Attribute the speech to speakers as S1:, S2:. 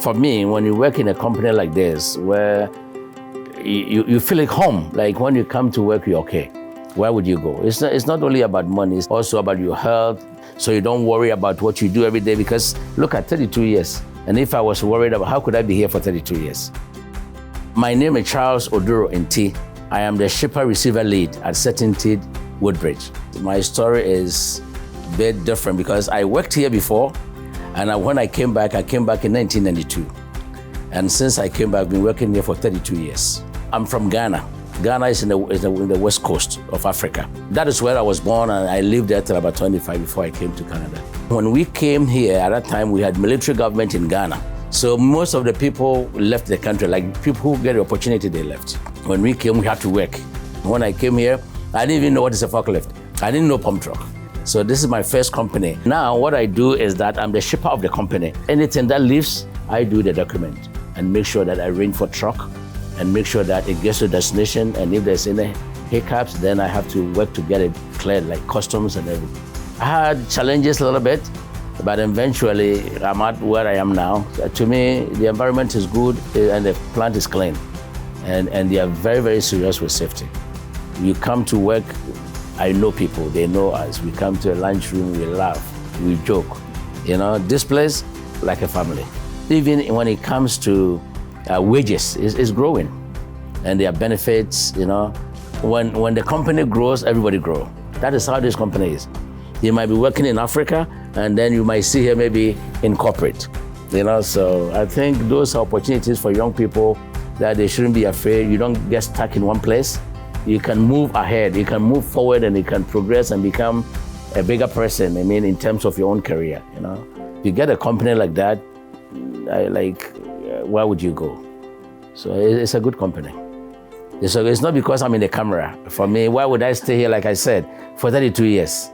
S1: For me, when you work in a company like this, where you feel like home, like when you come to work, you're okay. Where would you go? It's not only about money, it's also about your health, so you don't worry about what you do every day, because look at 32 years. And if I was worried about how could I be here for 32 years? My name is Charles Oduro-Nti. I am the shipper receiver lead at CertainTeed Woodbridge. My story is a bit different because I worked here before, and when I came back in 1992. And since I came back, I've been working here for 32 years. I'm from Ghana. Ghana is in the west coast of Africa. That is where I was born, and I lived there till about 25 before I came to Canada. When we came here, at that time, we had military government in Ghana. So most of the people left the country, like people who get the opportunity, they left. When we came, we had to work. When I came here, I didn't even know what is a forklift. I didn't know pump truck. So this is my first company. Now what I do is that I'm the shipper of the company. Anything that leaves, I do the document and make sure that I arrange for truck and make sure that it gets to destination. And if there's any hiccups, then I have to work to get it cleared, like customs and everything. I had challenges a little bit, but eventually I'm at where I am now. To me, the environment is good and the plant is clean. And they are very, very serious with safety. You come to work, I know people, they know us. We come to a lunchroom, we laugh, we joke. You know, this place, like a family. Even when it comes to wages, it's growing. And there are benefits, you know. When the company grows, everybody grows. That is how this company is. You might be working in Africa, and then you might see here maybe in corporate. You know, so I think those are opportunities for young people that they shouldn't be afraid. You don't get stuck in one place. You can move ahead, you can move forward, and you can progress and become a bigger person, I mean, in terms of your own career, you know. If you get a company like that, where would you go? So it's a good company. So it's not because I'm in the camera. For me, why would I stay here, like I said, for 32 years?